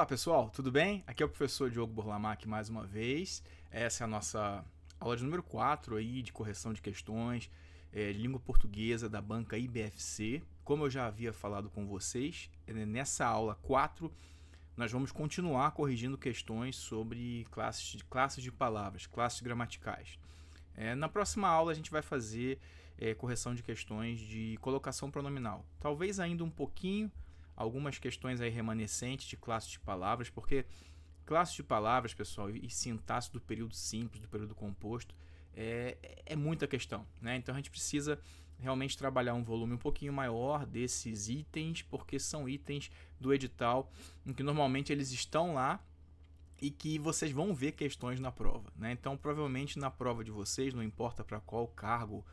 Pessoal, tudo bem? Aqui é o professor Diogo Burlamac mais uma vez. Essa é a nossa aula de número 4 aí de correção de questões de língua portuguesa da banca IBFC. Como eu já havia falado com vocês, nessa aula 4 nós vamos continuar corrigindo questões sobre classes de palavras, classes gramaticais. Na próxima aula a gente vai fazer correção de questões de colocação pronominal. Talvez ainda um pouquinho, algumas questões aí remanescentes de classes de palavras, porque classes de palavras, pessoal, e sintaxe do período simples, do período composto, é muita questão, né? Então a gente precisa realmente trabalhar um volume um pouquinho maior desses itens, porque são itens do edital em que normalmente eles estão lá e que vocês vão ver questões na prova, né? Então provavelmente na prova de vocês, não importa para qual cargo,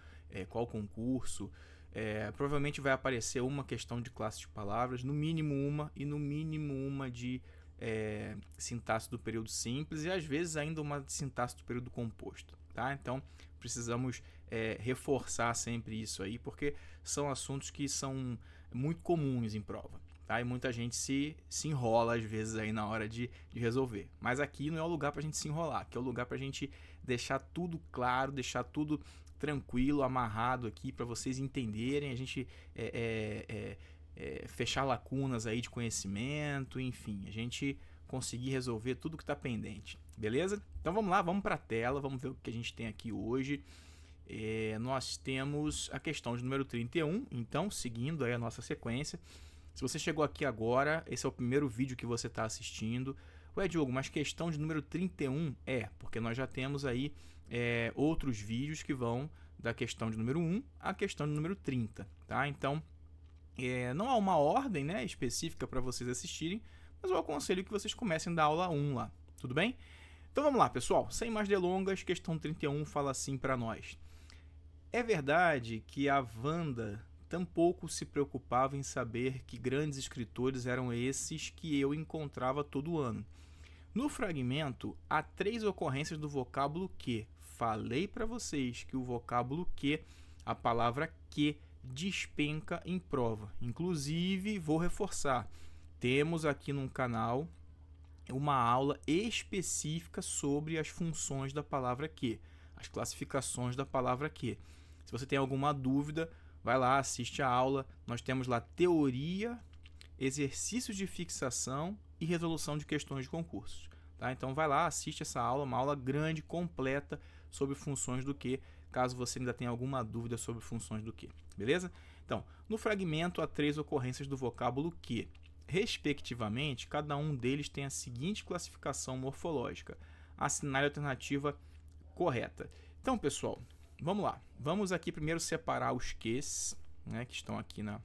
qual concurso, provavelmente vai aparecer uma questão de classe de palavras, no mínimo uma, e no mínimo uma de sintaxe do período simples, e às vezes ainda uma de sintaxe do período composto, tá? Então precisamos reforçar sempre isso aí, porque são assuntos que são muito comuns em prova, tá? E muita gente se enrola às vezes aí na hora de resolver, mas aqui não é o lugar para a gente se enrolar, aqui é o lugar para a gente deixar tudo claro, deixar tudo tranquilo, amarrado aqui para vocês entenderem, a gente fechar lacunas aí de conhecimento, enfim, a gente conseguir resolver tudo que está pendente, beleza? Então vamos lá, vamos para a tela, vamos ver o que a gente tem aqui hoje. Nós temos a questão de número 31, então seguindo aí a nossa sequência. Se você chegou aqui agora, esse é o primeiro vídeo que você está assistindo. Ué, Diogo, mas questão de número 31 porque nós já temos aí outros vídeos que vão da questão de número 1 à questão de número 30, tá? Então, não há uma ordem, né, específica para vocês assistirem, mas eu aconselho que vocês comecem da aula 1 lá, tudo bem? Então vamos lá, pessoal, sem mais delongas, questão 31 fala assim para nós. É verdade que a Wanda tampouco se preocupava em saber que grandes escritores eram esses que eu encontrava todo ano. No fragmento, há 3 ocorrências do vocábulo que. Falei para vocês que o vocábulo que, a palavra que, despenca em prova. Inclusive, vou reforçar, temos aqui no canal uma aula específica sobre as funções da palavra que, as classificações da palavra que. Se você tem alguma dúvida, vai lá, assiste a aula. Nós temos lá teoria, exercícios de fixação e resolução de questões de concursos. Tá? Então vai lá, assiste essa aula, uma aula grande, completa, sobre funções do que, caso você ainda tenha alguma dúvida sobre funções do que. Beleza? Então, no fragmento há 3 ocorrências do vocábulo que. Respectivamente, cada um deles tem a seguinte classificação morfológica. Assinale a alternativa correta. Então, pessoal, vamos lá. Vamos aqui primeiro separar os ques, né, que estão aqui na...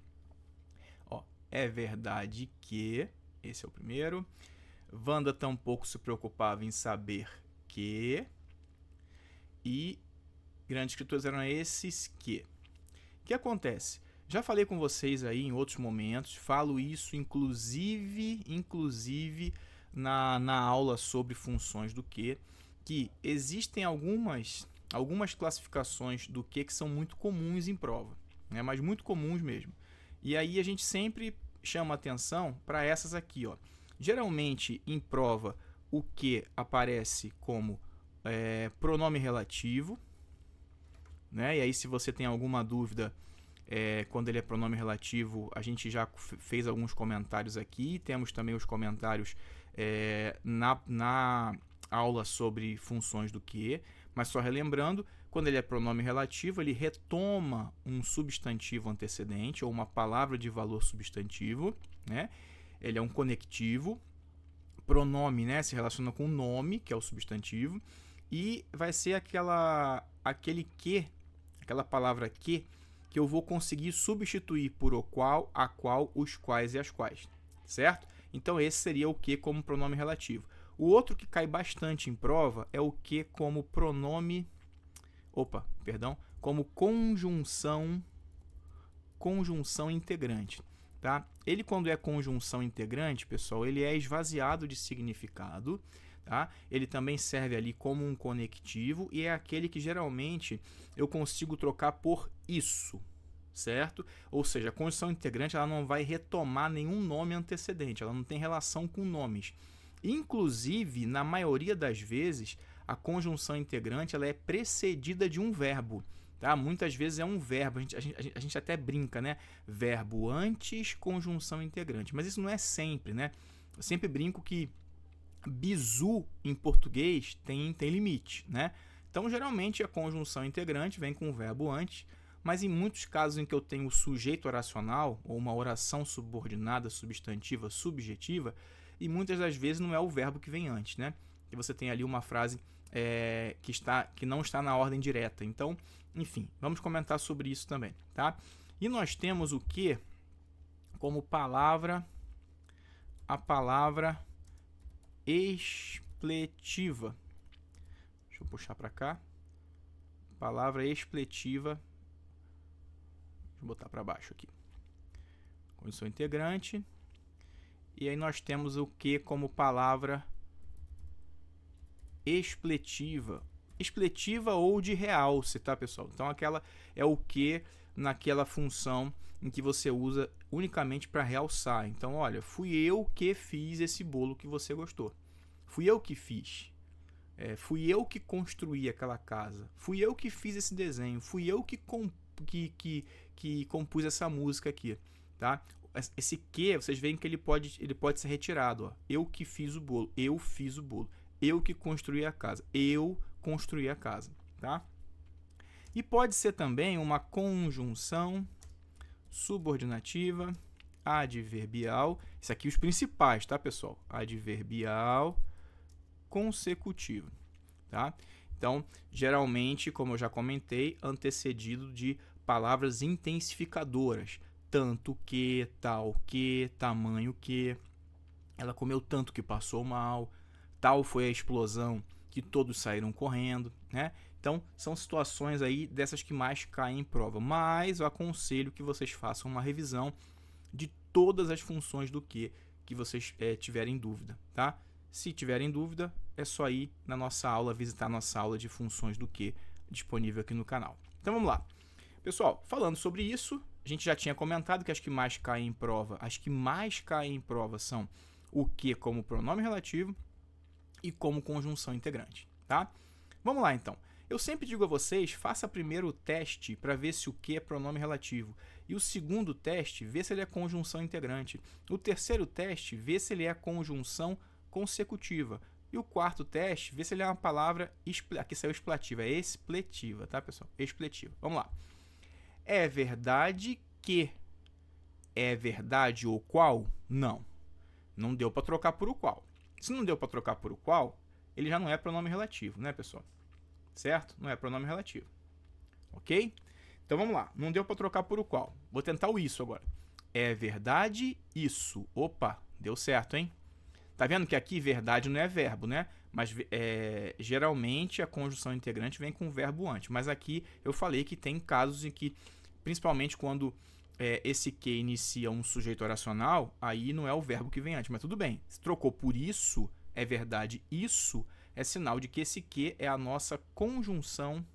É verdade que... Esse é o primeiro. Wanda tampouco se preocupava em saber que... E grandes escritores eram esses que... O que acontece? Já falei com vocês aí em outros momentos, falo isso inclusive na aula sobre funções do que existem algumas classificações do que são muito comuns em prova, né? Mas muito comuns mesmo. E aí a gente sempre chama atenção para essas aqui, ó. Geralmente em prova o que aparece como pronome relativo, né? E aí se você tem alguma dúvida quando ele é pronome relativo, a gente já fez alguns comentários aqui, temos também os comentários na aula sobre funções do que, mas só relembrando, quando ele é pronome relativo, ele retoma um substantivo antecedente ou uma palavra de valor substantivo, né? Ele é um conectivo. Pronome, né, se relaciona com o nome, que é o substantivo, e vai ser aquela palavra que eu vou conseguir substituir por o qual, a qual, os quais e as quais, certo? Então esse seria o que como pronome relativo. O outro que cai bastante em prova é o que como como conjunção integrante, tá? Ele, quando é conjunção integrante, pessoal, ele é esvaziado de significado, tá? Ele também serve ali como um conectivo e é aquele que geralmente eu consigo trocar por isso, certo? Ou seja, a conjunção integrante ela não vai retomar nenhum nome antecedente, ela não tem relação com nomes. Inclusive, na maioria das vezes, a conjunção integrante ela é precedida de um verbo. Tá? Muitas vezes é um verbo, a gente até brinca, né? Verbo antes, conjunção integrante. Mas isso não é sempre, né? Eu sempre brinco que bizu em português tem limite, né? Então, geralmente, a conjunção integrante vem com o verbo antes, mas em muitos casos em que eu tenho o sujeito oracional, ou uma oração subordinada, substantiva, subjetiva, e muitas das vezes não é o verbo que vem antes, né? E você tem ali uma frase que não está na ordem direta. Então, enfim, vamos comentar sobre isso também, tá? E nós temos o que como palavra, a palavra expletiva. Deixa eu puxar para cá. Palavra expletiva. Deixa eu botar para baixo aqui. Conjunção integrante. E aí nós temos o que como palavra expletiva. Expletiva ou de realce, tá, pessoal? Então, aquela é o que naquela função em que você usa unicamente para realçar. Então, olha, fui eu que fiz esse bolo que você gostou. Fui eu que fiz. Fui eu que construí aquela casa. Fui eu que fiz esse desenho. Fui eu que compus essa música aqui, tá? Esse que, vocês veem que ele pode ser retirado. Ó. Eu que fiz o bolo. Eu fiz o bolo. Eu que construí a casa. Eu construir a casa, tá? E pode ser também uma conjunção subordinativa, adverbial, isso aqui os principais, tá, pessoal? Adverbial consecutiva, tá? Então, geralmente, como eu já comentei, antecedido de palavras intensificadoras, tanto que, tal que, tamanho que, ela comeu tanto que passou mal, tal foi a explosão que todos saíram correndo, né? Então, são situações aí dessas que mais caem em prova. Mas eu aconselho que vocês façam uma revisão de todas as funções do que vocês tiverem dúvida, tá? Se tiverem dúvida, é só ir na nossa aula, visitar a nossa aula de funções do que disponível aqui no canal. Então, vamos lá. Pessoal, falando sobre isso, a gente já tinha comentado que as que mais caem em prova são o que como pronome relativo e como conjunção integrante, tá? Vamos lá, então. Eu sempre digo a vocês, faça primeiro o teste para ver se o que é pronome relativo. E o segundo teste, vê se ele é conjunção integrante. O terceiro teste, vê se ele é conjunção consecutiva. E o quarto teste, vê se ele é uma palavra, aqui saiu expletiva, é expletiva, tá, pessoal? Expletiva. Vamos lá. É verdade que. É verdade o qual? Não. Não deu para trocar por o qual. Se não deu para trocar por o qual, ele já não é pronome relativo, né, pessoal? Certo? Não é pronome relativo. Ok? Então vamos lá. Não deu para trocar por o qual. Vou tentar o isso agora. É verdade isso. Opa, deu certo, hein? Tá vendo que aqui verdade não é verbo, né? Mas geralmente a conjunção integrante vem com o verbo antes. Mas aqui eu falei que tem casos em que, principalmente quando esse que inicia um sujeito oracional, aí não é o verbo que vem antes. Mas tudo bem. Se trocou por isso, é verdade isso, é sinal de que esse que é a nossa conjunção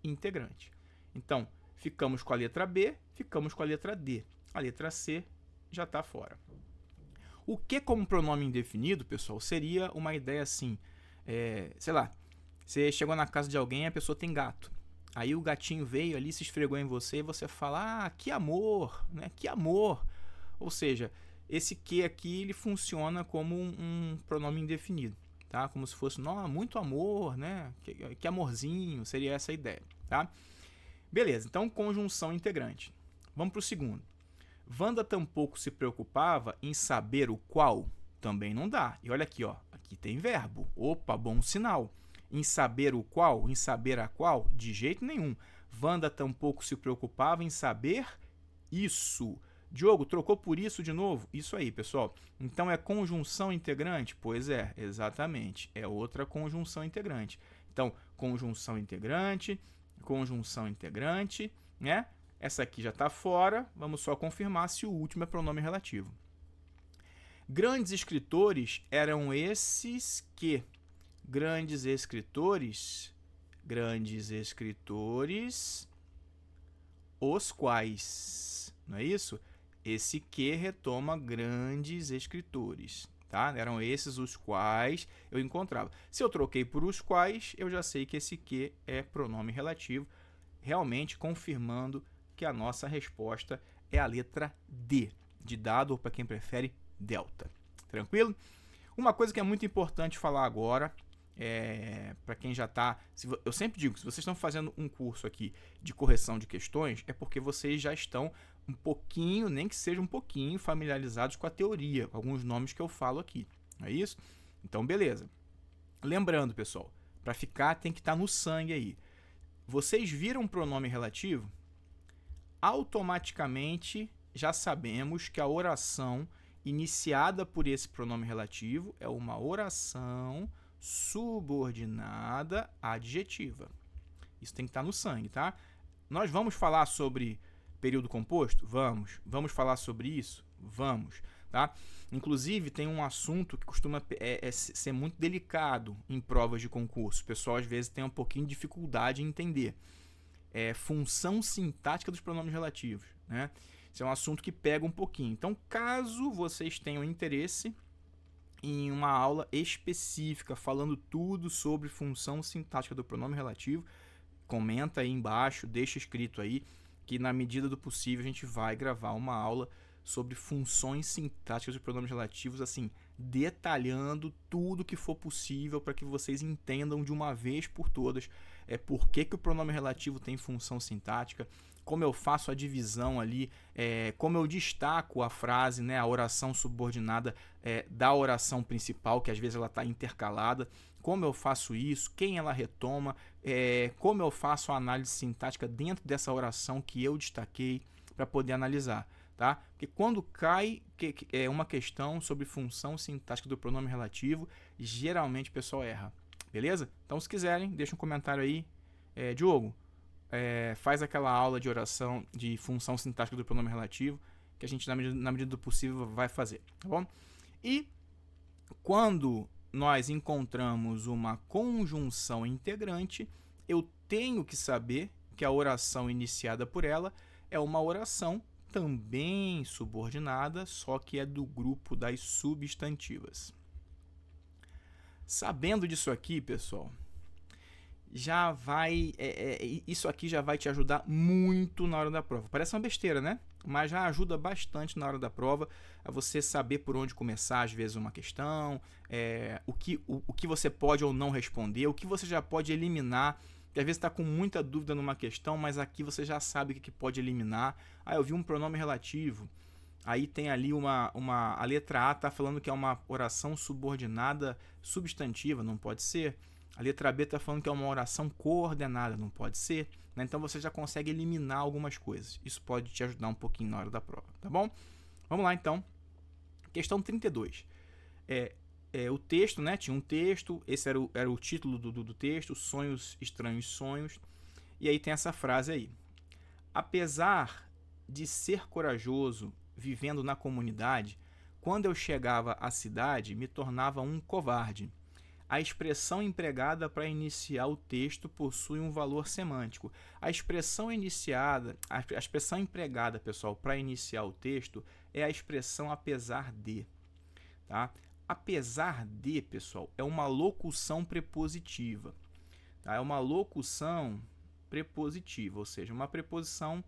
integrante. Então, ficamos com a letra B, ficamos com a letra D. A letra C já está fora. O que como pronome indefinido, pessoal, seria uma ideia assim, sei lá, você chegou na casa de alguém e a pessoa tem gato. Aí o gatinho veio ali, se esfregou em você e você fala, ah, que amor, né? Que amor. Ou seja, esse que aqui ele funciona como um pronome indefinido, tá? Como se fosse, muito amor, né? Que amorzinho, seria essa a ideia, tá? Beleza, então conjunção integrante. Vamos para o segundo. Wanda tampouco se preocupava em saber o qual, também não dá. E olha aqui, ó, aqui tem verbo. Opa, bom sinal. Em saber o qual, em saber a qual, de jeito nenhum. Wanda tampouco se preocupava em saber isso. Diogo, trocou por isso de novo? Isso aí, pessoal. Então é conjunção integrante? Pois é, exatamente. É outra conjunção integrante. Então, conjunção integrante, né? Essa aqui já está fora, vamos só confirmar se o último é pronome relativo. Grandes escritores eram esses que... Grandes escritores os quais, não é isso? Esse que retoma grandes escritores, tá? Eram esses os quais eu encontrava. Se eu troquei por os quais, eu já sei que esse que é pronome relativo, realmente confirmando que a nossa resposta é a letra D, de dado ou para quem prefere, delta. Tranquilo? Uma coisa que é muito importante falar agora, para quem já está... Eu sempre digo, se vocês estão fazendo um curso aqui de correção de questões, é porque vocês já estão um pouquinho, nem que seja um pouquinho, familiarizados com a teoria, com alguns nomes que eu falo aqui. Não é isso? Então, beleza. Lembrando, pessoal, para ficar tem que estar no sangue aí. Vocês viram pronome relativo? Automaticamente já sabemos que a oração iniciada por esse pronome relativo é uma oração subordinada adjetiva. Isso tem que estar no sangue, tá? Nós vamos falar sobre período composto? Vamos. Vamos falar sobre isso? Vamos, tá? Inclusive, tem um assunto que costuma ser muito delicado em provas de concurso. O pessoal, às vezes, tem um pouquinho de dificuldade em entender. Função sintática dos pronomes relativos, né? Isso é um assunto que pega um pouquinho. Então, caso vocês tenham interesse em uma aula específica falando tudo sobre função sintática do pronome relativo, comenta aí embaixo, deixa escrito aí, que na medida do possível a gente vai gravar uma aula sobre funções sintáticas dos pronomes relativos, assim, detalhando tudo que for possível para que vocês entendam de uma vez por todas por que o pronome relativo tem função sintática, como eu faço a divisão ali, como eu destaco a frase, né, a oração subordinada da oração principal, que às vezes ela está intercalada, como eu faço isso, quem ela retoma, como eu faço a análise sintática dentro dessa oração que eu destaquei para poder analisar. Tá? Porque quando cai uma questão sobre função sintática do pronome relativo, geralmente o pessoal erra. Beleza? Então, se quiserem, deixa um comentário aí. Diogo, faz aquela aula de oração de função sintática do pronome relativo, que a gente, na medida do possível, vai fazer. Tá bom? E quando nós encontramos uma conjunção integrante, eu tenho que saber que a oração iniciada por ela é uma oração também subordinada, só que é do grupo das substantivas. Sabendo disso aqui, pessoal, já vai isso aqui já vai te ajudar muito na hora da prova. Parece uma besteira, né? Mas já ajuda bastante na hora da prova a você saber por onde começar, às vezes, uma questão, o que você pode ou não responder, o que você já pode eliminar. Porque às vezes está com muita dúvida numa questão, mas aqui você já sabe o que pode eliminar. Eu vi um pronome relativo. Aí tem ali a letra A está falando que é uma oração subordinada substantiva, não pode ser. A letra B está falando que é uma oração coordenada, não pode ser. Né? Então você já consegue eliminar algumas coisas. Isso pode te ajudar um pouquinho na hora da prova, tá bom? Vamos lá então. Questão 32. O texto, né? Tinha um texto, esse era o título do texto, Sonhos, Estranhos Sonhos. E aí tem essa frase aí. Apesar de ser corajoso vivendo na comunidade, quando eu chegava à cidade, me tornava um covarde. A expressão empregada para iniciar o texto possui um valor semântico. A expressão empregada, pessoal, para iniciar o texto é a expressão apesar de, tá? Apesar de, pessoal, é uma locução prepositiva. Tá? É uma locução prepositiva, ou seja, uma preposição,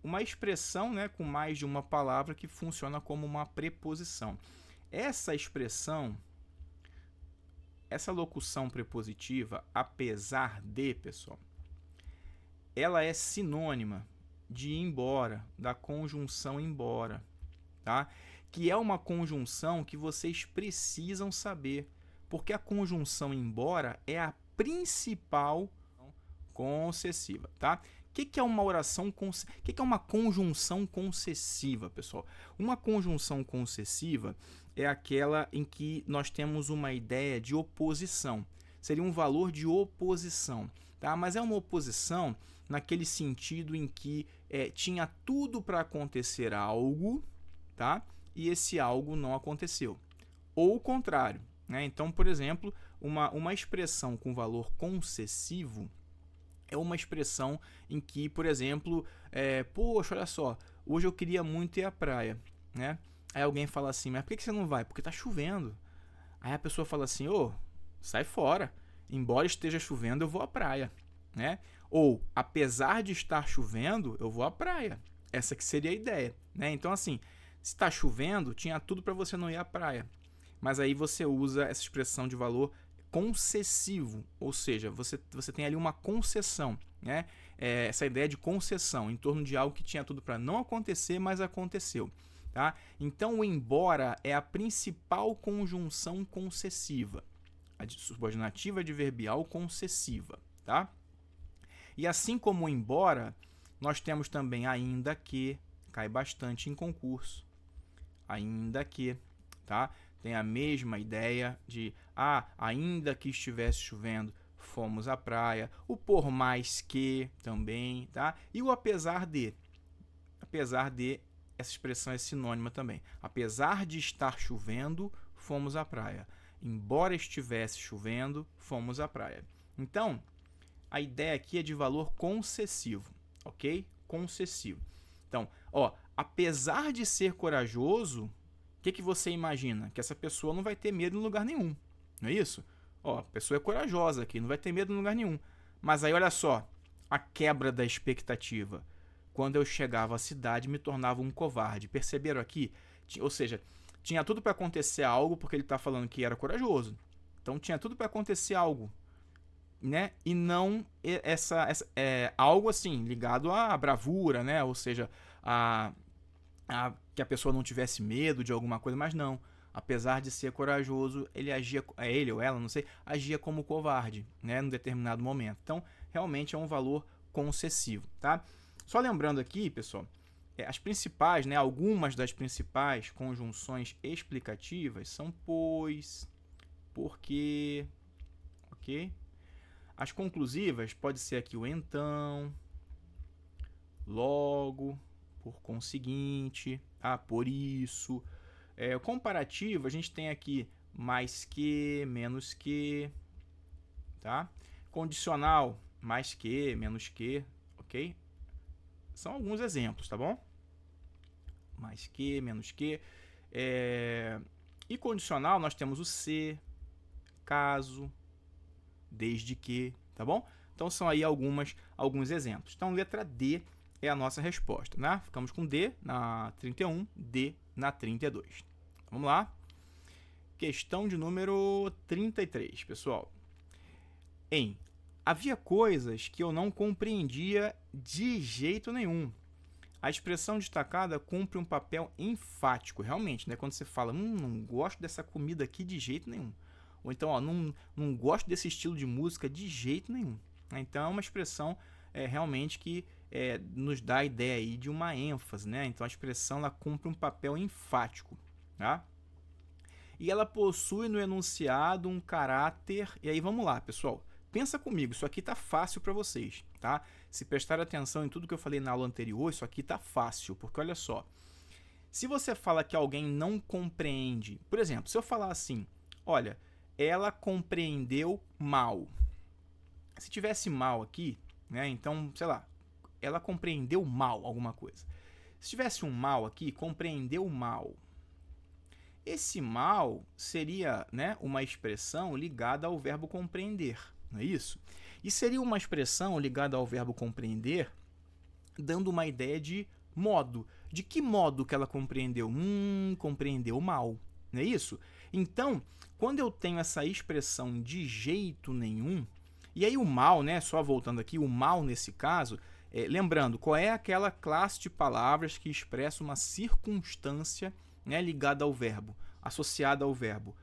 uma expressão, né, com mais de uma palavra que funciona como uma preposição. Essa expressão, essa locução prepositiva, apesar de, pessoal, ela é sinônima de embora, da conjunção embora, tá? Que é uma conjunção que vocês precisam saber, porque a conjunção embora é a principal concessiva, tá? O que é uma oração o que é uma conjunção concessiva, pessoal? Uma conjunção concessiva é aquela em que nós temos uma ideia de oposição. Seria um valor de oposição, tá? Mas é uma oposição naquele sentido em que tinha tudo para acontecer algo, tá? E esse algo não aconteceu. Ou o contrário, né? Então, por exemplo, uma expressão com valor concessivo é uma expressão em que, por exemplo, poxa, olha só, hoje eu queria muito ir à praia, né? Aí alguém fala assim, mas por que você não vai? Porque tá chovendo. Aí a pessoa fala assim, sai fora. Embora esteja chovendo, eu vou à praia, né? Ou, apesar de estar chovendo, eu vou à praia. Essa que seria a ideia, né? Então, assim, se está chovendo, tinha tudo para você não ir à praia. Mas aí você usa essa expressão de valor concessivo, ou seja, você tem ali uma concessão, né? Essa ideia de concessão em torno de algo que tinha tudo para não acontecer, mas aconteceu. Tá? Então, o embora é a principal conjunção concessiva, a subordinativa adverbial concessiva. Tá? E assim como o embora, nós temos também ainda que, cai bastante em concurso. Ainda que, tá? Tem a mesma ideia de, ainda que estivesse chovendo, fomos à praia. O por mais que também, tá? E o apesar de. Apesar de, essa expressão é sinônima também. Apesar de estar chovendo, fomos à praia. Embora estivesse chovendo, fomos à praia. Então, a ideia aqui é de valor concessivo, ok? Concessivo. Então, apesar de ser corajoso, o que você imagina? Que essa pessoa não vai ter medo em lugar nenhum, não é isso? A pessoa é corajosa aqui, não vai ter medo em lugar nenhum. Mas aí, olha só, a quebra da expectativa. Quando eu chegava à cidade, me tornava um covarde. Perceberam aqui? Ou seja, tinha tudo para acontecer algo, porque ele está falando que era corajoso. Então, tinha tudo para acontecer algo, né? E não algo assim, ligado à bravura, né? Ou seja, que a pessoa não tivesse medo de alguma coisa, mas não. Apesar de ser corajoso, ele ou ela, não sei, agia como covarde, né? Num determinado momento. Então, realmente é um valor concessivo, tá? Só lembrando aqui, pessoal, as principais, né, algumas das principais conjunções explicativas são pois, porque, ok? As conclusivas pode ser aqui o então, logo, por conseguinte, por isso. O comparativo, a gente tem aqui mais que, menos que, tá? Condicional, mais que, menos que, ok? São alguns exemplos, tá bom? Mais que, menos que. E condicional, nós temos o se, caso, desde que, tá bom? Então, são aí alguns exemplos. Então, letra D é a nossa resposta, né? Ficamos com D na 31, D na 32. Vamos lá? Questão de número 33, pessoal. Havia coisas que eu não compreendia de jeito nenhum. A expressão destacada cumpre um papel enfático, realmente, né? Quando você fala, não gosto dessa comida aqui de jeito nenhum. Ou então, não gosto desse estilo de música de jeito nenhum. Então, é uma expressão realmente que nos dá a ideia aí de uma ênfase, né? Então, a expressão ela cumpre um papel enfático, tá? E ela possui no enunciado um caráter... E aí, vamos lá, pessoal. Pensa comigo, isso aqui tá fácil para vocês, tá? Se prestar atenção em tudo que eu falei na aula anterior, isso aqui tá fácil, porque olha só. Se você fala que alguém não compreende... Por exemplo, se eu falar assim, olha, ela compreendeu mal. Se tivesse mal aqui, né? Então, sei lá, ela compreendeu mal alguma coisa. Se tivesse um mal aqui, compreendeu mal. Esse mal seria, né, uma expressão ligada ao verbo compreender, não é isso? E seria uma expressão ligada ao verbo compreender, dando uma ideia de modo. De que modo que ela compreendeu? Compreendeu mal, não é isso? Então, quando eu tenho essa expressão de jeito nenhum, e aí o mal, né, só voltando aqui, o mal nesse caso, lembrando, qual é aquela classe de palavras que expressa uma circunstância, né, ligada ao verbo, associada ao verbo?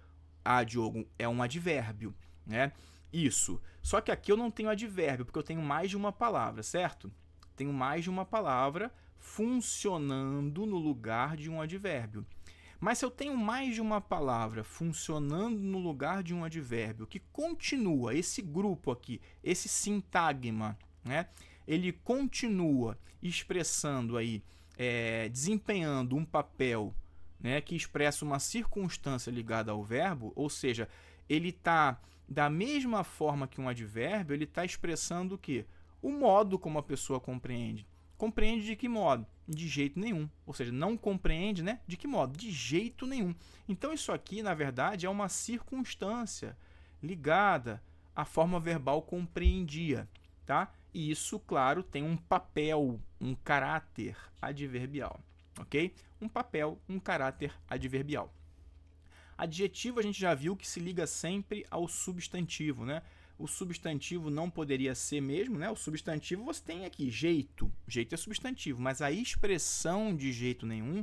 Diogo, é um advérbio, né? Isso. Só que aqui eu não tenho advérbio, porque eu tenho mais de uma palavra, certo? Tenho mais de uma palavra funcionando no lugar de um advérbio. Mas se eu tenho mais de uma palavra funcionando no lugar de um advérbio, que continua, esse grupo aqui, esse sintagma, né? Ele continua expressando aí, desempenhando um papel, né, que expressa uma circunstância ligada ao verbo, ou seja, ele está, da mesma forma que um advérbio, ele está expressando o quê? O modo como a pessoa compreende. Compreende de que modo? De jeito nenhum. Ou seja, não compreende, né? De que modo? De jeito nenhum. Então, isso aqui, na verdade, é uma circunstância ligada à forma verbal compreendia, tá? E isso, claro, tem um papel, um caráter adverbial, ok? Um papel, um caráter adverbial. Adjetivo a gente já viu que se liga sempre ao substantivo, né? O substantivo não poderia ser mesmo, né? O substantivo você tem aqui, jeito. Jeito é substantivo, mas a expressão de jeito nenhum,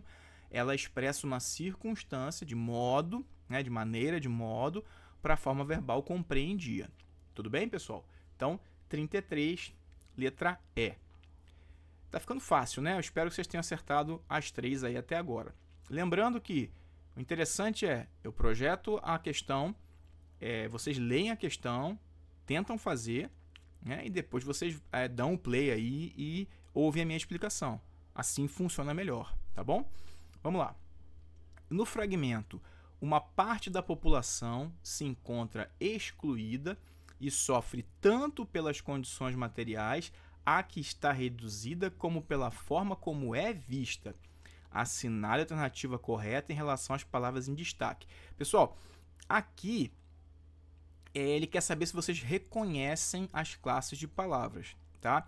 ela expressa uma circunstância de modo, né? De maneira, de modo, para a forma verbal compreendia. Tudo bem, pessoal? Então, 33, letra E. Tá ficando fácil, né? Eu espero que vocês tenham acertado as 3 aí até agora. Lembrando que o interessante é, eu projeto a questão, vocês leem a questão, tentam fazer, né? E depois vocês dão o play aí e ouvem a minha explicação. Assim funciona melhor, tá bom? Vamos lá. No fragmento, uma parte da população se encontra excluída e sofre tanto pelas condições materiais a que está reduzida como pela forma como é vista. Assinale a alternativa correta em relação às palavras em destaque. Pessoal, aqui ele quer saber se vocês reconhecem as classes de palavras, tá?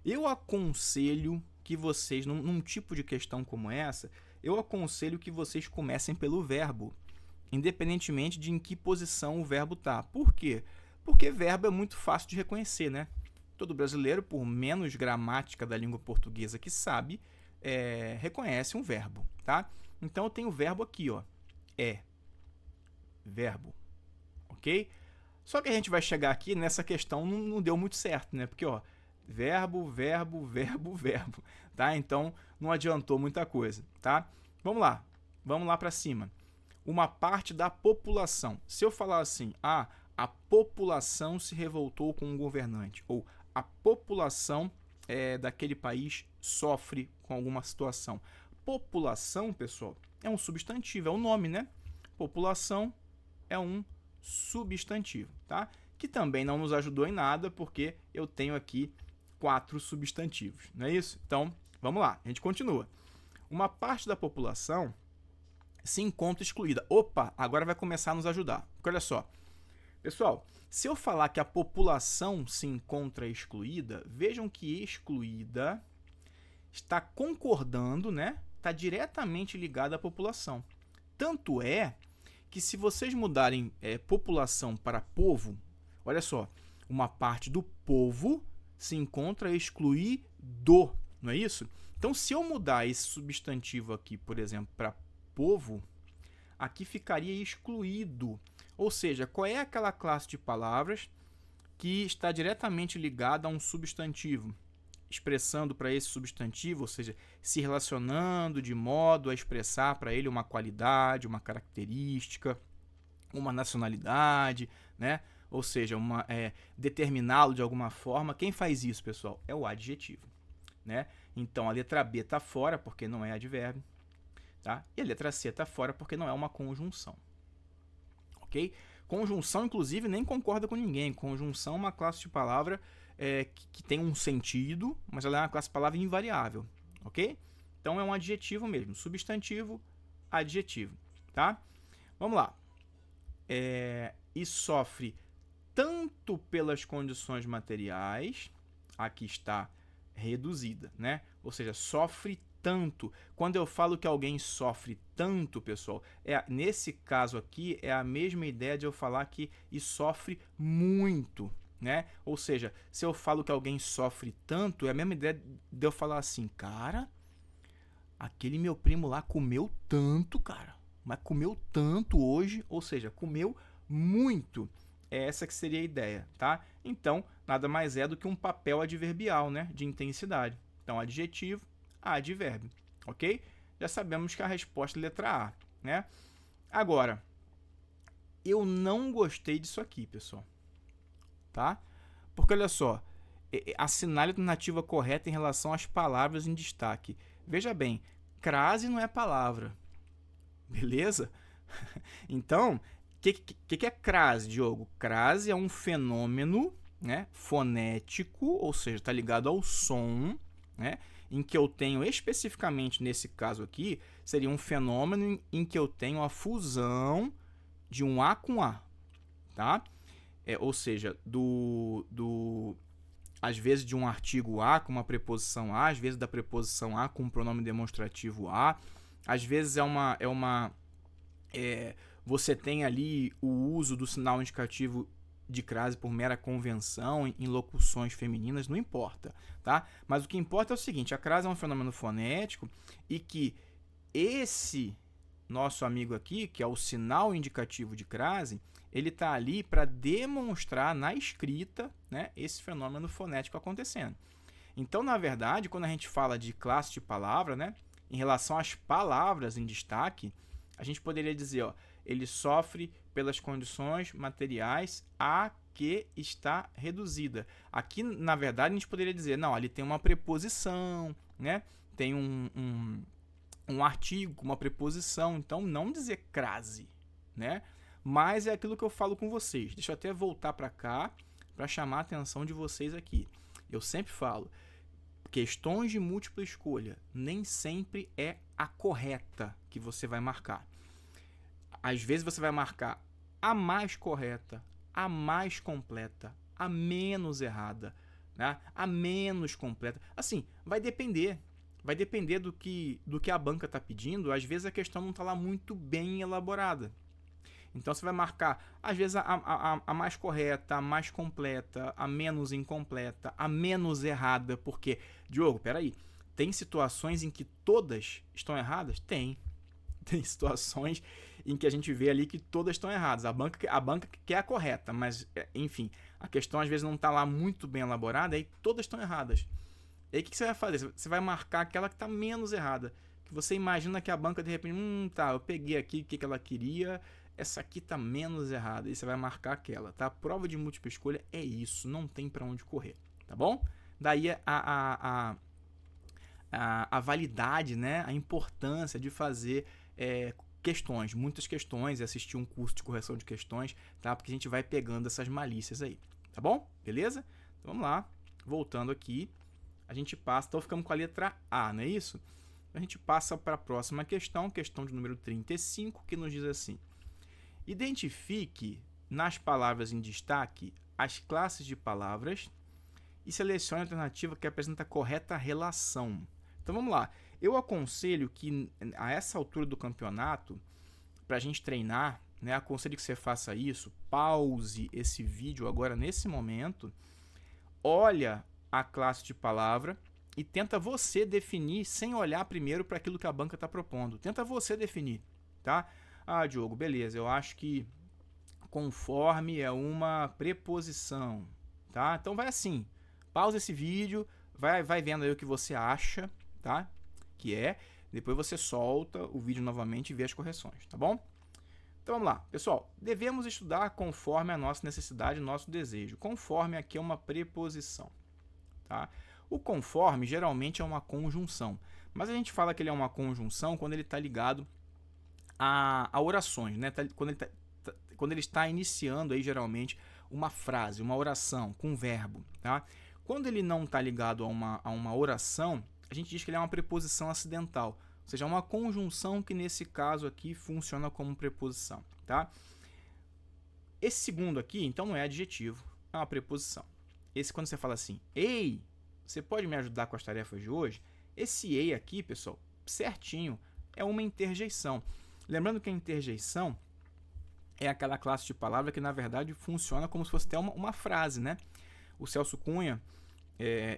Eu aconselho que vocês, num tipo de questão como essa, eu aconselho que vocês comecem pelo verbo, independentemente de em que posição o verbo está. Por quê? Porque verbo é muito fácil de reconhecer, né? Todo brasileiro, por menos gramática da língua portuguesa que sabe, reconhece um verbo, tá? Então eu tenho o verbo aqui, ó, verbo, ok? Só que a gente vai chegar aqui nessa questão, não deu muito certo, né? Porque, ó, verbo, verbo, verbo, verbo, tá? Então não adiantou muita coisa, tá? Vamos lá para cima. Uma parte da população. Se eu falar assim, a população se revoltou com o governante, ou a população daquele país sofre com alguma situação. População, pessoal, é um substantivo, é um nome, né? População é um substantivo, tá? Que também não nos ajudou em nada, porque eu tenho aqui 4 substantivos, não é isso? Então, vamos lá, a gente continua. Uma parte da população se encontra excluída. Opa, agora vai começar a nos ajudar. Porque olha só, pessoal, se eu falar que a população se encontra excluída, vejam que excluída está concordando, né? Está diretamente ligada à população. Tanto é que se vocês mudarem população para povo, olha só, uma parte do povo se encontra excluído, não é isso? Então, se eu mudar esse substantivo aqui, por exemplo, para povo, aqui ficaria excluído. Ou seja, qual é aquela classe de palavras que está diretamente ligada a um substantivo? Expressando para esse substantivo, ou seja, se relacionando de modo a expressar para ele uma qualidade, uma característica, uma nacionalidade, né? Ou seja, determiná-lo de alguma forma. Quem faz isso, pessoal? É o adjetivo, né? Então, a letra B está fora porque não é advérbio, tá? E a letra C está fora porque não é uma conjunção, ok? Conjunção, inclusive, nem concorda com ninguém. Conjunção é uma classe de palavra que tem um sentido, mas ela é uma classe de palavra invariável, ok? Então é um adjetivo mesmo, substantivo, adjetivo, tá? Vamos lá. E sofre tanto pelas condições materiais, aqui está reduzida, né? Ou seja, sofre tanto. Quando eu falo que alguém sofre tanto, pessoal, nesse caso aqui é a mesma ideia de eu falar que sofre muito, né? Ou seja, se eu falo que alguém sofre tanto, é a mesma ideia de eu falar assim, cara, aquele meu primo lá comeu tanto, cara, mas comeu tanto hoje, ou seja, comeu muito. Essa que seria a ideia, tá? Então, nada mais é do que um papel adverbial, né? De intensidade. Então, adjetivo, advérbio, ok? Já sabemos que a resposta é letra A, né? Agora, eu não gostei disso aqui, pessoal, tá? Porque, olha só, assinale a alternativa correta em relação às palavras em destaque. Veja bem, crase não é palavra, beleza? Então, o que é crase, Diogo? Crase é um fenômeno, né, fonético, ou seja, está ligado ao som, né, em que eu tenho especificamente nesse caso aqui, seria um fenômeno em que eu tenho a fusão de um A com A, tá? Ou seja, às vezes de um artigo A com uma preposição A, às vezes da preposição A com um pronome demonstrativo A, às vezes você tem ali o uso do sinal indicativo de crase por mera convenção em locuções femininas, não importa, tá? Mas o que importa é o seguinte, a crase é um fenômeno fonético e que esse nosso amigo aqui, que é o sinal indicativo de crase, ele está ali para demonstrar na escrita, né, esse fenômeno fonético acontecendo. Então, na verdade, quando a gente fala de classe de palavra, né, em relação às palavras em destaque, a gente poderia dizer, ó, ele sofre pelas condições materiais a que está reduzida. Aqui, na verdade, a gente poderia dizer, não, ali tem uma preposição, né? Tem um artigo com uma preposição, então não dizer crase, né? Mas é aquilo que eu falo com vocês. Deixa eu até voltar para cá para chamar a atenção de vocês aqui. Eu sempre falo, questões de múltipla escolha nem sempre é a correta que você vai marcar. Às vezes você vai marcar a mais correta, a mais completa, a menos errada, né? A menos completa. Assim, vai depender. Vai depender do que a banca está pedindo. Às vezes a questão não está lá muito bem elaborada. Então você vai marcar, às vezes, a mais correta, a mais completa, a menos incompleta, a menos errada. Porque, Diogo, peraí, tem situações em que todas estão erradas? Tem. Tem situações em que a gente vê ali que todas estão erradas. A banca quer a correta, mas, enfim, a questão às vezes não está lá muito bem elaborada, aí todas estão erradas. E aí o que você vai fazer? Você vai marcar aquela que está menos errada. Que você imagina que a banca, de repente, tá, eu peguei aqui o que ela queria, essa aqui está menos errada. E você vai marcar aquela, tá? Prova de múltipla escolha é isso, não tem para onde correr, tá bom? Daí a validade, né? A importância de fazer questões, muitas questões, e assistir um curso de correção de questões, tá? Porque a gente vai pegando essas malícias aí, tá bom? Beleza? Então vamos lá, voltando aqui, a gente passa, então ficamos com a letra A, não é isso? A gente passa para a próxima questão, questão de número 35, que nos diz assim: identifique nas palavras em destaque as classes de palavras e selecione a alternativa que apresenta a correta relação. Então vamos lá. Eu aconselho que a essa altura do campeonato, para a gente treinar, né, aconselho que você faça isso, pause esse vídeo agora nesse momento, olha a classe de palavra e tenta você definir sem olhar primeiro para aquilo que a banca está propondo. Tenta você definir, tá? Ah, Diogo, beleza, eu acho que conforme é uma preposição, tá? Então vai assim, pausa esse vídeo, vai vendo aí o que você acha, tá? Que é, depois você solta o vídeo novamente e vê as correções, tá bom? Então vamos lá, pessoal, devemos estudar conforme a nossa necessidade, o nosso desejo. Conforme aqui é uma preposição, tá? O conforme geralmente é uma conjunção, mas a gente fala que ele é uma conjunção quando ele está ligado a orações, né? Quando ele está iniciando aí geralmente uma frase, uma oração com um verbo, tá? Quando ele não está ligado a uma oração, a gente diz que ele é uma preposição acidental, ou seja, uma conjunção que nesse caso aqui funciona como preposição, tá? Esse segundo aqui, então, não é adjetivo, é uma preposição. Esse, quando você fala assim, ei, você pode me ajudar com as tarefas de hoje? Esse ei aqui, pessoal, certinho, é uma interjeição. Lembrando que a interjeição é aquela classe de palavra que, na verdade, funciona como se fosse até uma frase, né? O Celso Cunha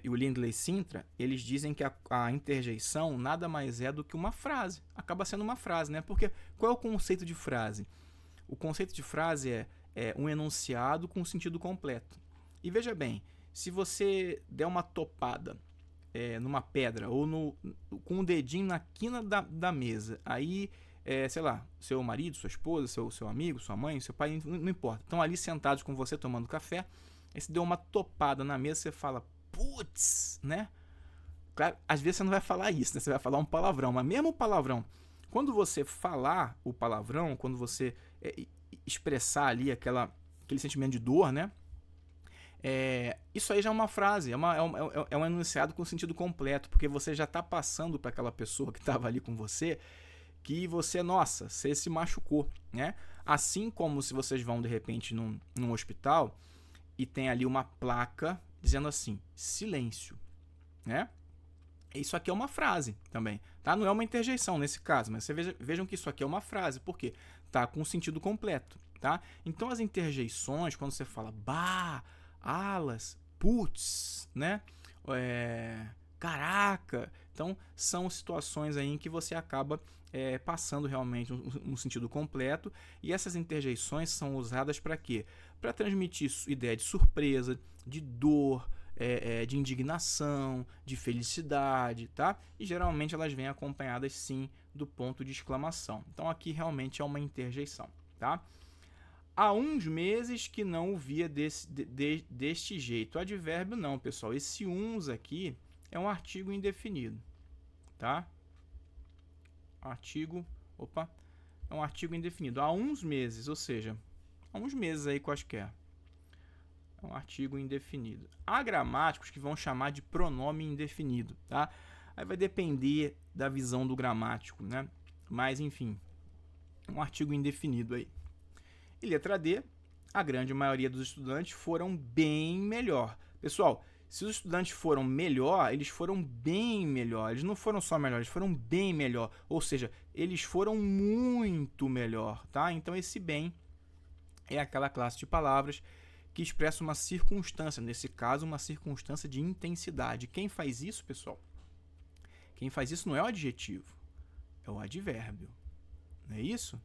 e o Lindley Sintra, eles dizem que a interjeição nada mais é do que uma frase. Acaba sendo uma frase, né? Porque qual é o conceito de frase? O conceito de frase é um enunciado com sentido completo. E veja bem, se você der uma topada numa pedra ou com o dedinho na quina da mesa, aí, sei lá, seu marido, sua esposa, seu amigo, sua mãe, seu pai, não importa, estão ali sentados com você tomando café, aí você deu uma topada na mesa, você fala, putz, né? Claro, às vezes você não vai falar isso, né? Você vai falar um palavrão, mas mesmo o palavrão, quando você falar o palavrão, quando você expressar ali aquele sentimento de dor, né? Isso aí já é uma frase, é um enunciado com sentido completo, porque você já está passando para aquela pessoa que estava ali com você que você, nossa, você se machucou, né? Assim como se vocês vão, de repente, num hospital e tem ali uma placa dizendo assim, silêncio, né? Isso aqui é uma frase também, tá? Não é uma interjeição nesse caso, mas vejam que isso aqui é uma frase, por quê? Tá com sentido completo, tá? Então as interjeições, quando você fala bah, alas, putz, né? Caraca, então são situações aí em que você acaba passando realmente um sentido completo, e essas interjeições são usadas para quê? Para transmitir ideia de surpresa, de dor, de indignação, de felicidade, tá? E geralmente elas vêm acompanhadas sim do ponto de exclamação. Então aqui realmente é uma interjeição, tá? Há uns meses que não o via deste jeito. Advérbio não, pessoal. Esse uns aqui é um artigo indefinido, tá? É um artigo indefinido. Há uns meses, ou seja, há uns meses aí quaisquer. É um artigo indefinido. Há gramáticos que vão chamar de pronome indefinido, tá? Aí vai depender da visão do gramático, né? Mas, enfim, um artigo indefinido aí. E letra D, a grande maioria dos estudantes foram bem melhor. Pessoal, se os estudantes foram melhor, eles foram bem melhor. Eles não foram só melhor, eles foram bem melhor. Ou seja, eles foram muito melhor, tá? Então esse bem é aquela classe de palavras que expressa uma circunstância, nesse caso, uma circunstância de intensidade. Quem faz isso, pessoal? Quem faz isso não é o adjetivo, é o advérbio. Não é isso?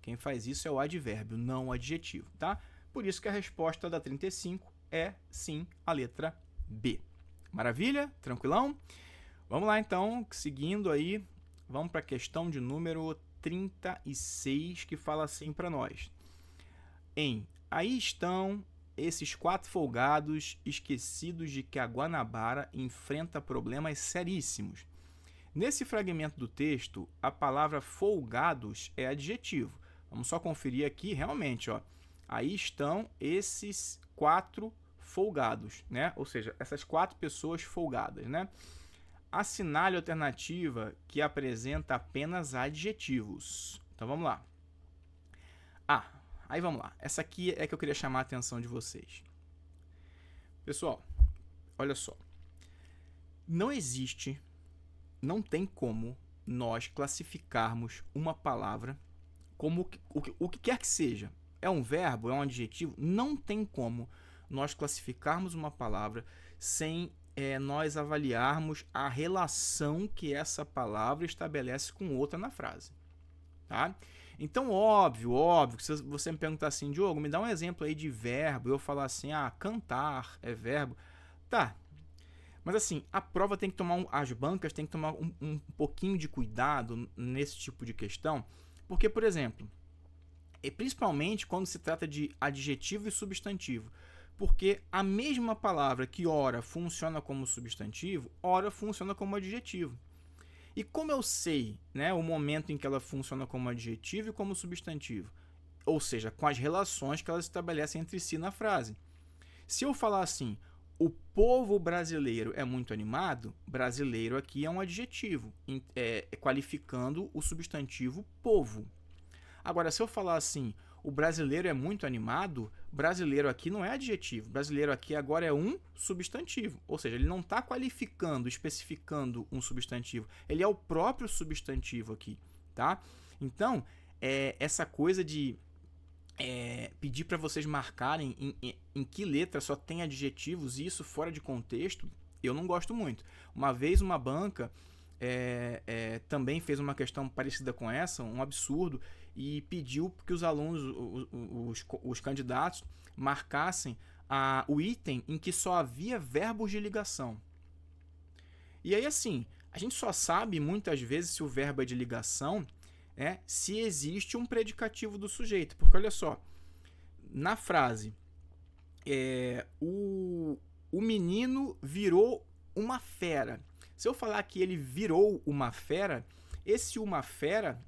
Quem faz isso é o advérbio, não o adjetivo, tá? Por isso que a resposta da 35 é, sim, a letra B. Maravilha? Tranquilão? Vamos lá, então, seguindo aí, vamos para a questão de número 36, que fala assim para nós. Aí estão esses 4 folgados esquecidos de que a Guanabara enfrenta problemas seríssimos. Nesse fragmento do texto, a palavra folgados é adjetivo. Vamos só conferir aqui, realmente, ó. Aí estão esses 4 folgados, né? Ou seja, essas 4 pessoas folgadas, né? Assinale a alternativa que apresenta apenas adjetivos. Então vamos lá. Aí vamos lá. Essa aqui é que eu queria chamar a atenção de vocês. Pessoal, olha só. Não tem como nós classificarmos uma palavra como o que quer que seja. É um verbo, é um adjetivo. Não tem como nós classificarmos uma palavra sem nós avaliarmos a relação que essa palavra estabelece com outra na frase. Tá? Então, óbvio, que se você me perguntar assim, Diogo, me dá um exemplo aí de verbo, eu falar assim, cantar é verbo. Tá, mas assim, a prova tem que tomar, as bancas têm que tomar um pouquinho de cuidado nesse tipo de questão, porque, por exemplo, principalmente quando se trata de adjetivo e substantivo, porque a mesma palavra que ora funciona como substantivo, ora funciona como adjetivo. E como eu sei, né, o momento em que ela funciona como adjetivo e como substantivo? Ou seja, com as relações que elas estabelecem entre si na frase. Se eu falar assim, o povo brasileiro é muito animado, brasileiro aqui é um adjetivo, qualificando o substantivo povo. Agora, se eu falar assim, o brasileiro é muito animado, brasileiro aqui não é adjetivo, brasileiro aqui agora é um substantivo, ou seja, ele não está qualificando, especificando um substantivo, ele é o próprio substantivo aqui, tá? Então, essa coisa de pedir para vocês marcarem em que letra só tem adjetivos e isso fora de contexto, eu não gosto muito. Uma vez uma banca também fez uma questão parecida com essa, um absurdo, e pediu que os alunos, os candidatos, marcassem o item em que só havia verbos de ligação. E aí, assim, a gente só sabe muitas vezes se o verbo é de ligação se existe um predicativo do sujeito. Porque olha só, na frase, o menino virou uma fera. Se eu falar que ele virou uma fera, esse uma fera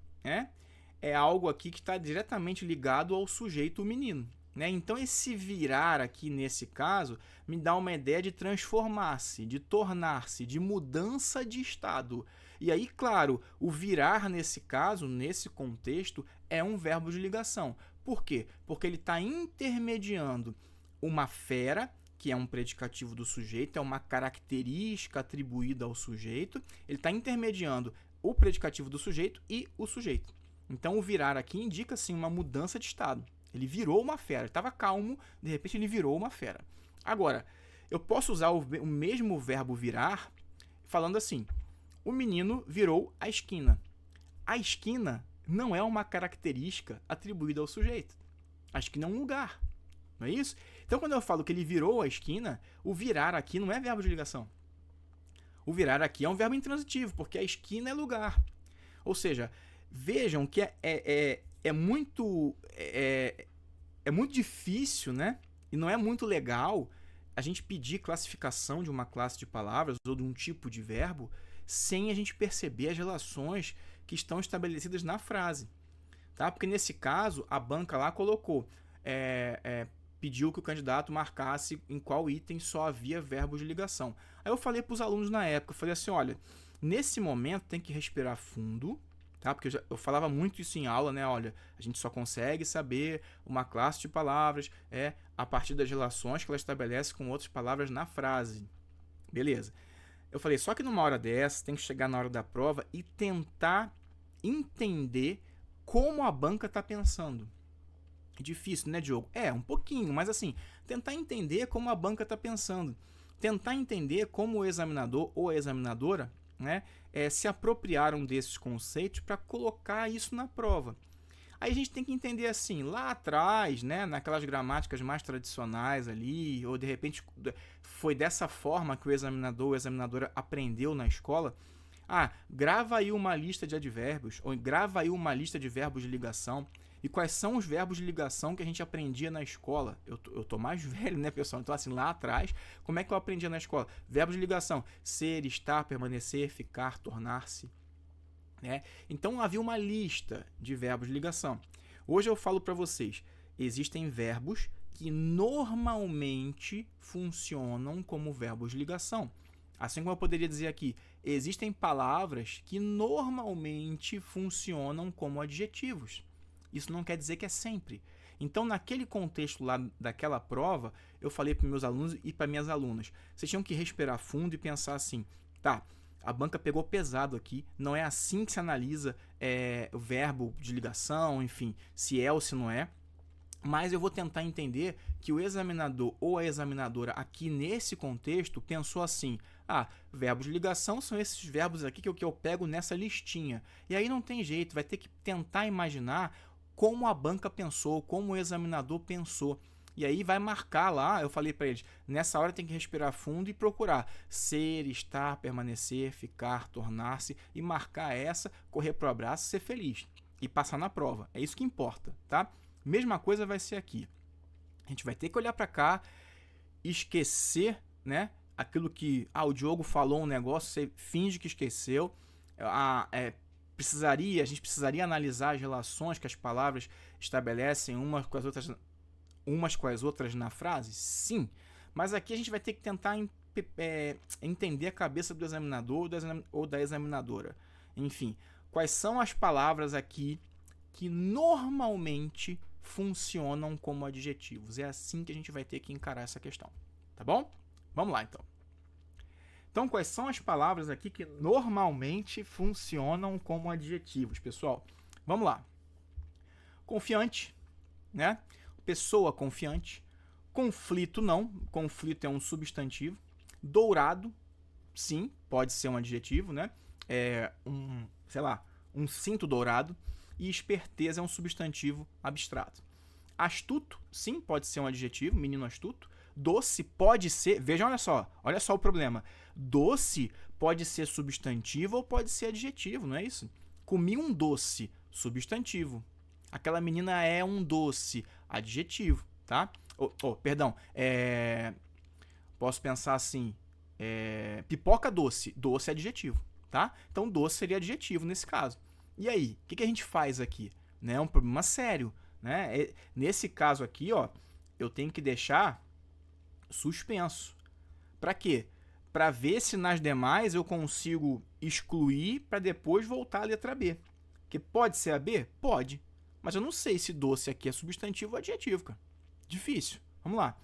é algo aqui que está diretamente ligado ao sujeito, o menino. né? Então esse virar aqui nesse caso me dá uma ideia de transformar-se, de tornar-se, de mudança de estado. E aí, claro, o virar nesse caso, nesse contexto, é um verbo de ligação. Por quê? Porque ele está intermediando uma fera, que é um predicativo do sujeito, é uma característica atribuída ao sujeito. Ele está intermediando o predicativo do sujeito e o sujeito. Então o virar aqui indica sim uma mudança de estado. Ele virou uma fera. Ele estava calmo, de repente ele virou uma fera. Agora, eu posso usar o mesmo verbo virar falando assim: o menino virou a esquina. A esquina não é uma característica atribuída ao sujeito. A esquina é um lugar. Não é isso? Então, quando eu falo que ele virou a esquina, o virar aqui não é verbo de ligação. O virar aqui é um verbo intransitivo, porque a esquina é lugar. Ou seja, vejam que é muito difícil, né? E não é muito legal a gente pedir classificação de uma classe de palavras ou de um tipo de verbo sem a gente perceber as relações que estão estabelecidas na frase. Tá? Porque nesse caso, a banca lá colocou, pediu que o candidato marcasse em qual item só havia verbos de ligação. Aí eu falei para os alunos na época, eu falei assim, olha, nesse momento tem que respirar fundo, tá? Porque eu falava muito isso em aula, né? Olha, a gente só consegue saber uma classe de palavras a partir das relações que ela estabelece com outras palavras na frase. Beleza. Eu falei, só que numa hora dessa, tem que chegar na hora da prova e tentar entender como a banca está pensando. Difícil, né, Diogo? Um pouquinho, mas assim, tentar entender como a banca está pensando. Tentar entender como o examinador ou a examinadora, né, se apropriaram desses conceitos para colocar isso na prova. Aí a gente tem que entender assim, lá atrás, né, naquelas gramáticas mais tradicionais ali, ou de repente foi dessa forma que o examinador ou a examinadora aprendeu na escola. Grava aí uma lista de advérbios, ou grava aí uma lista de verbos de ligação. E quais são os verbos de ligação que a gente aprendia na escola? Eu tô mais velho, né, pessoal? Então, assim, lá atrás, como é que eu aprendia na escola? Verbos de ligação: ser, estar, permanecer, ficar, tornar-se. Né? Então, havia uma lista de verbos de ligação. Hoje eu falo para vocês, existem verbos que normalmente funcionam como verbos de ligação. Assim como eu poderia dizer aqui, existem palavras que normalmente funcionam como adjetivos. Isso não quer dizer que é sempre. Então, naquele contexto lá daquela prova, eu falei para meus alunos e para minhas alunas, vocês tinham que respirar fundo e pensar assim, tá, a banca pegou pesado aqui, não é assim que se analisa o verbo de ligação, enfim, se é ou se não é, mas eu vou tentar entender que o examinador ou a examinadora aqui nesse contexto pensou assim, verbos de ligação são esses verbos aqui que eu pego nessa listinha. E aí não tem jeito, vai ter que tentar imaginar como a banca pensou, como o examinador pensou. E aí vai marcar lá, eu falei para eles, nessa hora tem que respirar fundo e procurar ser, estar, permanecer, ficar, tornar-se e marcar essa, correr pro abraço, ser feliz e passar na prova. É isso que importa, tá? Mesma coisa vai ser aqui. A gente vai ter que olhar para cá, esquecer, né? Aquilo que o Diogo falou um negócio, você finge que esqueceu. A gente precisaria analisar as relações que as palavras estabelecem umas com as outras na frase? Sim. Mas aqui a gente vai ter que tentar entender a cabeça do examinador ou da examinadora. Enfim, quais são as palavras aqui que normalmente funcionam como adjetivos? É assim que a gente vai ter que encarar essa questão. Tá bom? Vamos lá, então. Então, quais são as palavras aqui que normalmente funcionam como adjetivos, pessoal? Vamos lá. Confiante, né? Pessoa confiante. Conflito, não. Conflito é um substantivo. Dourado, sim, pode ser um adjetivo, né? Um cinto dourado. E esperteza é um substantivo abstrato. Astuto, sim, pode ser um adjetivo, menino astuto. Doce pode ser, vejam, olha só o problema. Doce pode ser substantivo ou pode ser adjetivo, não é isso? Comi um doce, substantivo. Aquela menina é um doce, adjetivo, tá? Perdão, posso pensar assim, pipoca doce, doce é adjetivo, tá? Então doce seria adjetivo nesse caso. E aí, o que a gente faz aqui? É um problema sério, né? Nesse caso aqui, ó, eu tenho que deixar suspenso. Para quê? Para ver se nas demais eu consigo excluir para depois voltar à letra B. Que pode ser a B? Pode. Mas eu não sei se doce aqui é substantivo ou adjetivo, cara. Difícil. Vamos lá.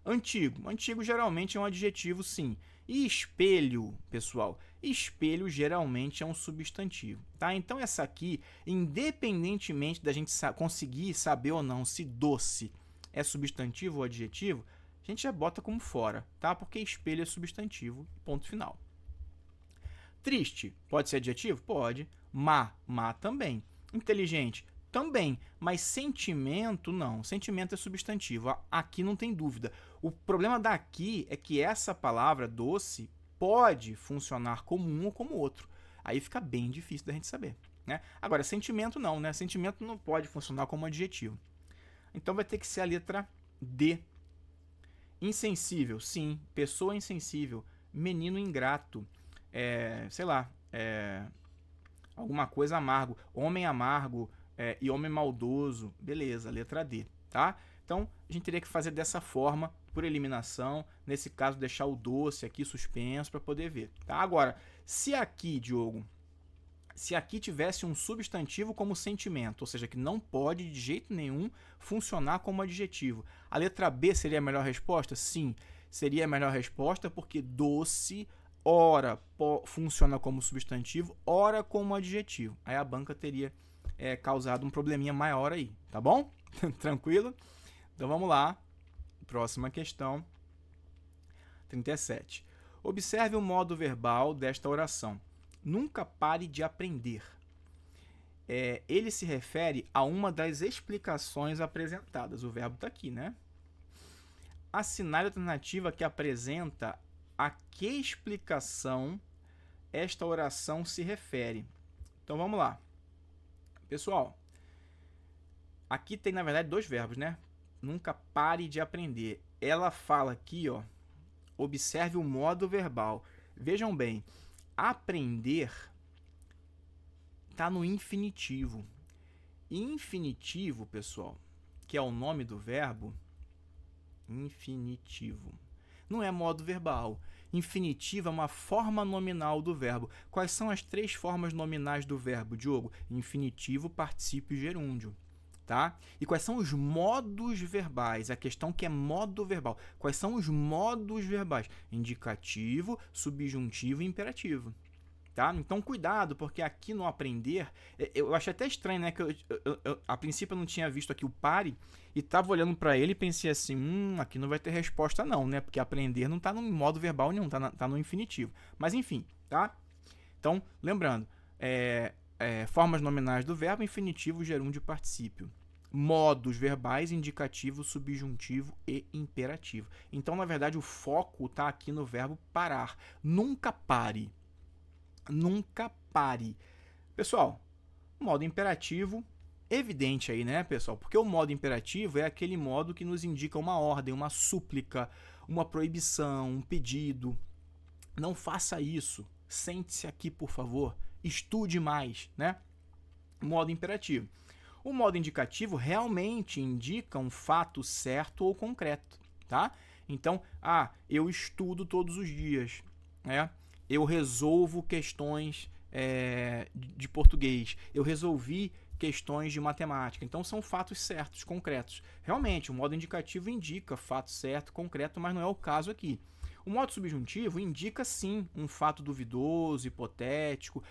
Antigo. Antigo geralmente é um adjetivo, sim. E espelho, pessoal, espelho geralmente é um substantivo, tá? Então essa aqui, independentemente da gente conseguir saber ou não se doce é substantivo ou adjetivo, a gente já bota como fora, tá? Porque espelho é substantivo, ponto final. Triste, pode ser adjetivo? Pode. Má também. Inteligente, também, mas sentimento não. Sentimento é substantivo. Aqui não tem dúvida. O problema daqui é que essa palavra doce pode funcionar como um ou como outro. Aí fica bem difícil da gente saber, né? Agora, sentimento não, né? Sentimento não pode funcionar como adjetivo. Então vai ter que ser a letra D. Insensível, sim. Pessoa insensível. Menino ingrato. Sei lá. Alguma coisa amargo. Homem amargo. E homem maldoso, beleza, letra D, tá? Então, a gente teria que fazer dessa forma, por eliminação, nesse caso, deixar o doce aqui suspenso para poder ver, tá? Agora, se aqui, Diogo, se aqui tivesse um substantivo como sentimento, ou seja, que não pode de jeito nenhum funcionar como adjetivo, a letra B seria a melhor resposta? Sim, seria a melhor resposta porque doce, ora funciona como substantivo, ora como adjetivo. Aí a banca teria causado um probleminha maior aí, tá bom? Tranquilo? Então vamos lá. Próxima questão. 37. Observe o modo verbal desta oração. Nunca pare de aprender. Ele se refere a uma das explicações apresentadas. O verbo está aqui, né? Assinale a alternativa que apresenta a que explicação esta oração se refere. Então vamos lá. Pessoal, aqui tem na verdade dois verbos, né? Nunca pare de aprender. Ela fala aqui, ó, observe o modo verbal. Vejam bem, aprender está no infinitivo. Infinitivo, pessoal, que é o nome do verbo, infinitivo, não é modo verbal. Infinitivo é uma forma nominal do verbo. Quais são as três formas nominais do verbo, Diogo? Infinitivo, particípio e gerúndio. Tá? E quais são os modos verbais? A questão que é modo verbal. Quais são os modos verbais? Indicativo, subjuntivo e imperativo. Tá? Então, cuidado, porque aqui no aprender, eu achei até estranho, né? Que a princípio eu não tinha visto aqui o pare e estava olhando para ele e pensei assim, aqui não vai ter resposta não, né? Porque aprender não está no modo verbal nenhum, tá no infinitivo. Mas enfim, tá? Então, lembrando, formas nominais do verbo, infinitivo, gerúndio e particípio. Modos verbais, indicativo, subjuntivo e imperativo. Então, na verdade, o foco está aqui no verbo parar. Nunca pare. Nunca pare. Pessoal, modo imperativo, evidente aí, né, pessoal? Porque o modo imperativo é aquele modo que nos indica uma ordem, uma súplica, uma proibição, um pedido. Não faça isso. Sente-se aqui, por favor. Estude mais, né? Modo imperativo. O modo indicativo realmente indica um fato certo ou concreto, tá? Então, eu estudo todos os dias, né? Eu resolvo questões de português, eu resolvi questões de matemática. Então, são fatos certos, concretos. Realmente, o modo indicativo indica fato certo, concreto, mas não é o caso aqui. O modo subjuntivo indica, sim, um fato duvidoso, hipotético.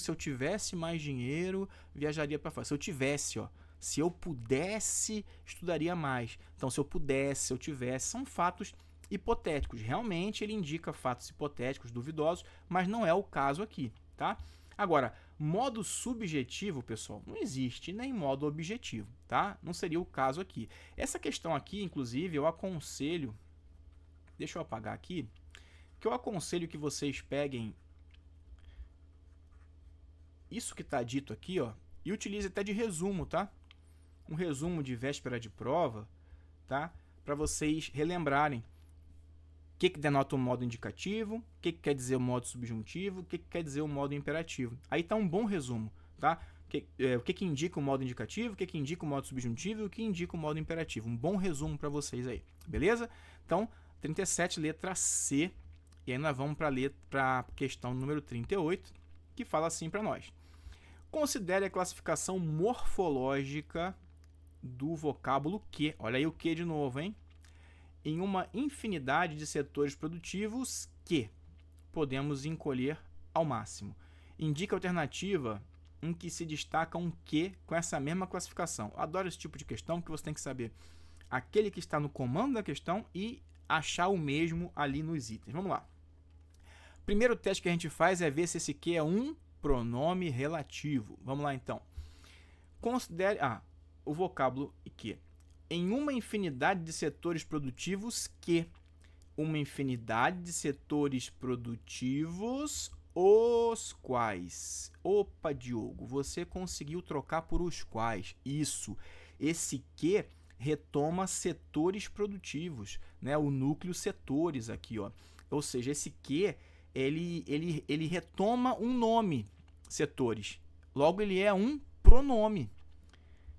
Se eu tivesse mais dinheiro, viajaria para fora. Se eu tivesse, se eu pudesse, estudaria mais. Então, se eu pudesse, se eu tivesse, são fatos hipotéticos. Realmente ele indica fatos hipotéticos, duvidosos, mas não é o caso aqui, tá? Agora, modo subjetivo, pessoal, não existe, nem modo objetivo, tá? Não seria o caso aqui. Essa questão aqui, inclusive, eu aconselho, deixa eu apagar aqui, que eu aconselho que vocês peguem isso que está dito aqui, e utilize até de resumo, tá? Um resumo de véspera de prova, tá? Para vocês relembrarem o que denota o modo indicativo, o que quer dizer o modo subjuntivo, o que quer dizer o modo imperativo. Aí está um bom resumo, tá? o que indica o modo indicativo, o que indica o modo subjuntivo e o que indica o modo imperativo. Um bom resumo para vocês aí, beleza? Então, 37, letra C, e aí nós vamos para a questão número 38, que fala assim para nós. Considere a classificação morfológica do vocábulo que, olha aí o que de novo, hein? Em uma infinidade de setores produtivos que podemos encolher ao máximo. Indica a alternativa em que se destaca um que com essa mesma classificação. Eu adoro esse tipo de questão, que você tem que saber aquele que está no comando da questão e achar o mesmo ali nos itens. Vamos lá. Primeiro teste que a gente faz é ver se esse que é um pronome relativo. Vamos lá, então. Considere o vocábulo que. Em uma infinidade de setores produtivos que. Uma infinidade de setores produtivos os quais. Opa, Diogo, você conseguiu trocar por os quais. Isso. Esse que retoma setores produtivos, né? O núcleo setores aqui, ó. Ou seja, esse que ele retoma um nome, setores. Logo, ele é um pronome.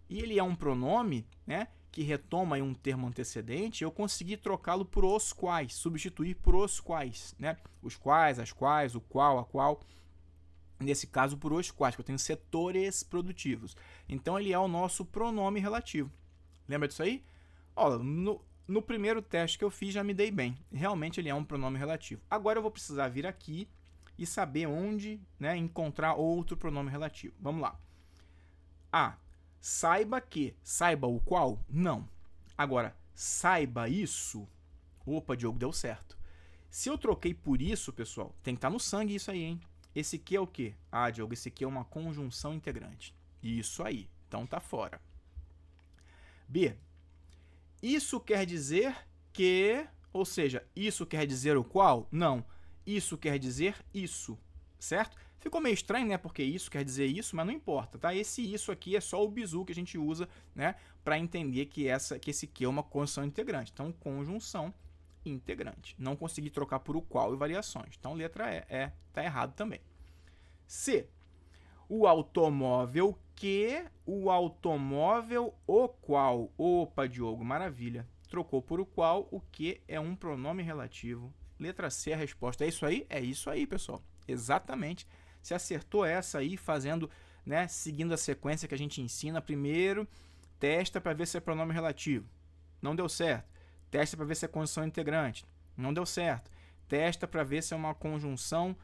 E ele é um pronome, né, que retoma aí um termo antecedente. Eu consegui trocá-lo por os quais, substituir por os quais, né? Os quais, as quais, o qual, a qual. Nesse caso, por os quais, porque eu tenho setores produtivos. Então, ele é o nosso pronome relativo. Lembra disso aí? Olha, no primeiro teste que eu fiz, já me dei bem. Realmente, ele é um pronome relativo. Agora, eu vou precisar vir aqui e saber onde, né, encontrar outro pronome relativo. Vamos lá. Saiba que. Saiba o qual? Não. Agora, saiba isso. Opa, Diogo, deu certo. Se eu troquei por isso, pessoal, tem que estar no sangue isso aí, hein? Esse aqui é o quê? Diogo, esse aqui é uma conjunção integrante. Isso aí. Então tá fora. B. Isso quer dizer que... Ou seja, isso quer dizer o qual? Não. Isso quer dizer isso. Certo? Ficou meio estranho, né? Porque isso quer dizer isso, mas não importa, tá? Esse isso aqui é só o bizu que a gente usa, né? Para entender que esse que é uma conjunção integrante. Então, conjunção integrante. Não consegui trocar por o qual e variações. Então, letra E tá errado também. C. O automóvel que, o automóvel o qual. Opa, Diogo, maravilha. Trocou por o qual, o que é um pronome relativo. Letra C a resposta. É isso aí? É isso aí, pessoal. Exatamente. Você acertou essa aí fazendo, né, seguindo a sequência que a gente ensina. Primeiro, testa para ver se é pronome relativo. Não deu certo. Testa para ver se é conjunção integrante. Não deu certo. Testa para ver se é uma conjunção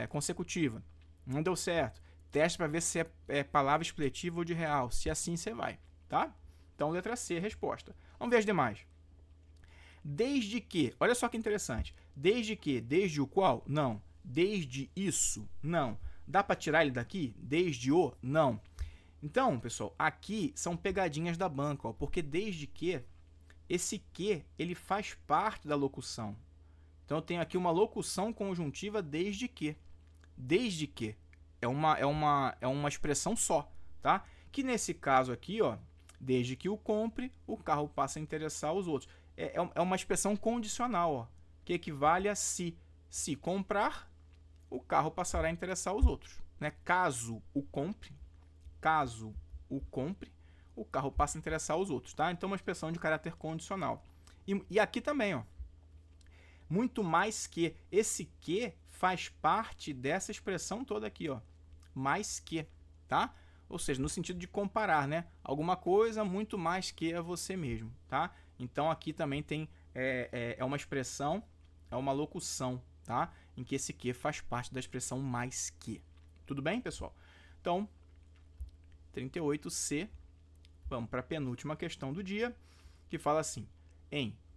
consecutiva. Não deu certo. Testa para ver se é palavra expletiva ou de real. Se assim, você vai, tá? Então, letra C, resposta. Vamos ver as demais. Desde que, olha só que interessante. Desde que, desde o qual? Não. Desde isso? Não. Dá para tirar ele daqui? Desde o? Não. Então, pessoal, aqui são pegadinhas da banca, ó, porque desde que, esse que, ele faz parte da locução. Então, eu tenho aqui uma locução conjuntiva desde que. Desde que. É uma expressão só, tá? Que nesse caso aqui, ó, desde que o compre, o carro passa a interessar os outros. É uma expressão condicional, ó, que equivale a se comprar, o carro passará a interessar os outros, né? Caso o compre, o carro passa a interessar os outros, tá? Então, uma expressão de caráter condicional. E aqui também, ó, muito mais que. Esse que faz parte dessa expressão toda aqui, ó, mais que, tá? Ou seja, no sentido de comparar, né? Alguma coisa muito mais que a você mesmo, tá? Então, aqui também tem uma expressão, é uma locução, tá? Em que esse que faz parte da expressão mais que. Tudo bem, pessoal? Então, 38C, vamos para a penúltima questão do dia, que fala assim,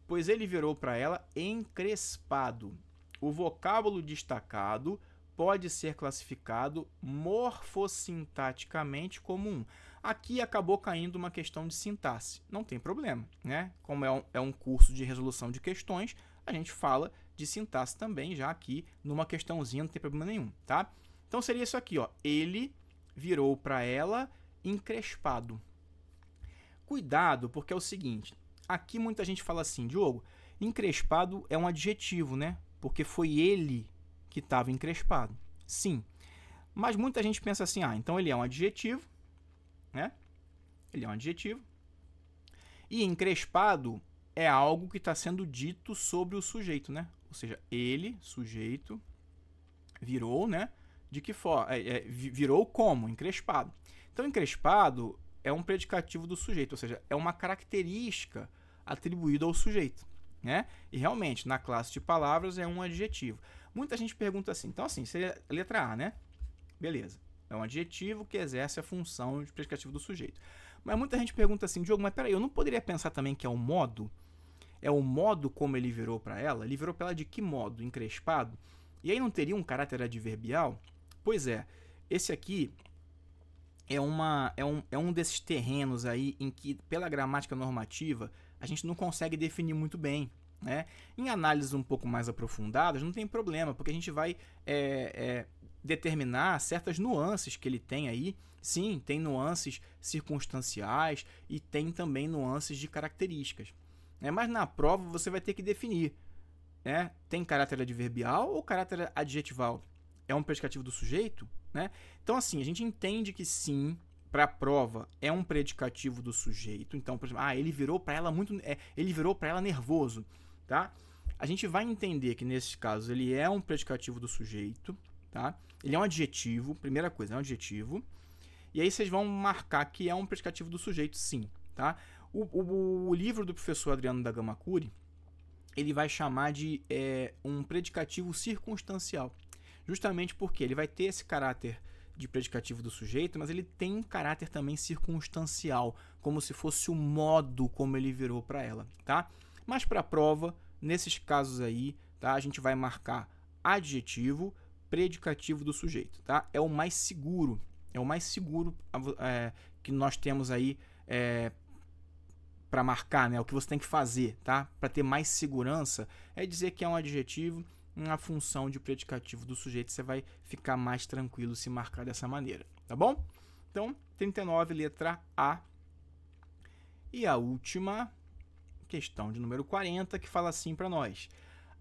pois ele virou para ela encrespado. O vocábulo destacado pode ser classificado morfossintaticamente como um. Aqui acabou caindo uma questão de sintaxe. Não tem problema, né? Como é um curso de resolução de questões, a gente fala de sintaxe também, já aqui numa questãozinha, não tem problema nenhum, tá? Então seria isso aqui, ó. Ele virou para ela encrespado. Cuidado, porque é o seguinte, aqui muita gente fala assim, Diogo, encrespado é um adjetivo, né? Porque foi ele que estava encrespado. Sim, Mas muita gente pensa assim, então ele é um adjetivo, né? Ele é um adjetivo. E encrespado é algo que está sendo dito sobre o sujeito, né? Ou seja, ele, sujeito, virou, né? De que forma? Virou como? Encrespado. Então, encrespado é um predicativo do sujeito, ou seja, é uma característica atribuída ao sujeito, né? E realmente, na classe de palavras é um adjetivo. Muita gente pergunta assim, então assim, seria letra A, né? Beleza. É um adjetivo que exerce a função de predicativo do sujeito. Mas muita gente pergunta assim, Diogo, mas peraí, eu não poderia pensar também que é o modo? É o modo como ele virou para ela? Ele virou para ela de que modo? Encrespado? E aí não teria um caráter adverbial? Pois é, esse aqui é um desses terrenos aí em que, pela gramática normativa, a gente não consegue definir muito bem, né? Em análises um pouco mais aprofundadas, não tem problema, porque a gente vai determinar certas nuances que ele tem aí. Sim, tem nuances circunstanciais e tem também nuances de características. Mas na prova você vai ter que definir. Tem caráter adverbial ou caráter adjetival? É um predicativo do sujeito? Né? Então, assim, a gente entende que sim, para a prova é um predicativo do sujeito. Então, por exemplo, ele virou para ela ele virou para ela nervoso, tá? A gente vai entender que nesses casos ele é um predicativo do sujeito, tá? Ele é um adjetivo, primeira coisa, é um adjetivo. E aí vocês vão marcar que é um predicativo do sujeito, sim, tá? O livro do professor Adriano da Gama Cury, ele vai chamar de um predicativo circunstancial. Justamente porque ele vai ter esse caráter de predicativo do sujeito, mas ele tem um caráter também circunstancial, como se fosse o modo como ele virou para ela, tá? Mas para a prova, nesses casos aí, tá? A gente vai marcar adjetivo, predicativo do sujeito, tá? É o mais seguro que nós temos aí para marcar, né? O que você tem que fazer, tá? Para ter mais segurança é dizer que é um adjetivo na função de predicativo do sujeito. Você vai ficar mais tranquilo se marcar dessa maneira, tá bom? Então, 39, letra A. E a última questão de número 40, que fala assim para nós: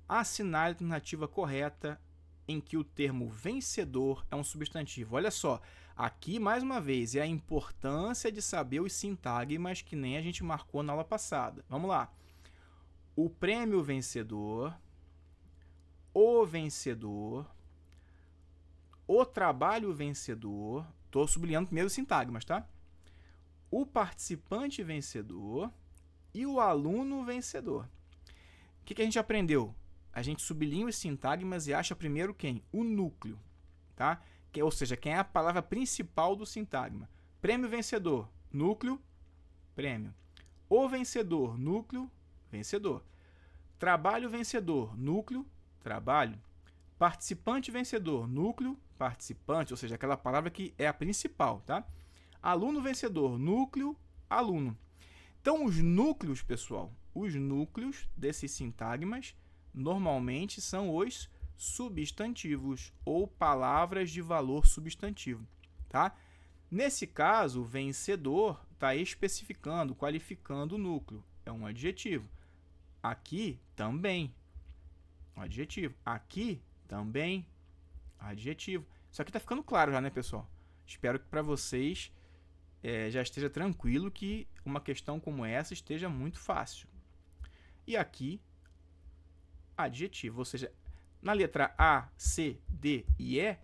assinale a alternativa correta em que o termo vencedor é um substantivo. Olha só, aqui mais uma vez é a importância de saber os sintagmas que nem a gente marcou na aula passada. Vamos lá. O prêmio vencedor, o vencedor, o trabalho vencedor, estou sublinhando primeiro os sintagmas, tá? O participante vencedor e o aluno vencedor. O que a gente aprendeu? A gente sublinha os sintagmas e acha primeiro quem? O núcleo, tá? Ou seja, quem é a palavra principal do sintagma. Prêmio vencedor, núcleo, prêmio. O vencedor, núcleo, vencedor. Trabalho vencedor, núcleo, trabalho. Participante vencedor, núcleo, participante, ou seja, aquela palavra que é a principal, tá? Aluno vencedor, núcleo, aluno. Então, os núcleos, pessoal, os núcleos desses sintagmas normalmente são os substantivos ou palavras de valor substantivo, tá? Nesse caso, vencedor está especificando, qualificando o núcleo, é um adjetivo. Aqui também, adjetivo. Aqui também, adjetivo. Isso aqui está ficando claro já, né, pessoal? Espero que para vocês já esteja tranquilo, que uma questão como essa esteja muito fácil. E aqui, adjetivo, ou seja, na letra A, C, D e E,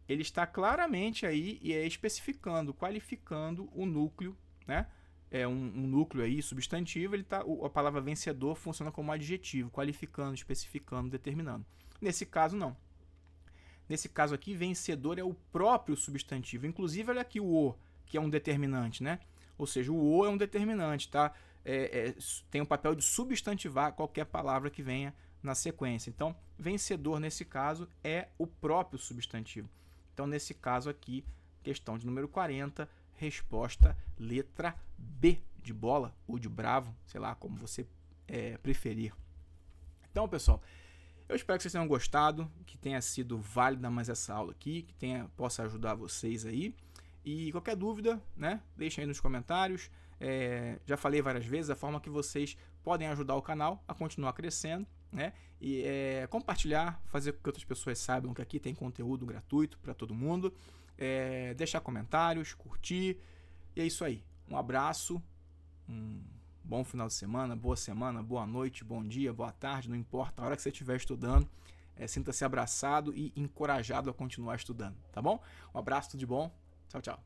ele está claramente aí especificando, qualificando o núcleo, né? É um núcleo aí substantivo, a palavra vencedor funciona como adjetivo, qualificando, especificando, determinando. Nesse caso, não. Nesse caso aqui, vencedor é o próprio substantivo. Inclusive, olha aqui o O, que é um determinante, né? Ou seja, o O é um determinante, tá? Tem o papel de substantivar qualquer palavra que venha na sequência. Então, vencedor, nesse caso, é o próprio substantivo. Então, nesse caso aqui, questão de número 40, resposta letra B, de bola ou de bravo, sei lá, como você preferir. Então, pessoal, eu espero que vocês tenham gostado, que tenha sido válida mais essa aula aqui, que possa ajudar vocês aí. E qualquer dúvida, né, deixem aí nos comentários. Já falei várias vezes a forma que vocês podem ajudar o canal a continuar crescendo, né? E compartilhar, fazer com que outras pessoas saibam que aqui tem conteúdo gratuito para todo mundo. Deixar comentários, curtir. E é isso aí. Um abraço, um bom final de semana, boa noite, bom dia, boa tarde, não importa a hora que você estiver estudando. Sinta-se abraçado e encorajado a continuar estudando, tá bom? Um abraço, tudo de bom. Tchau, tchau.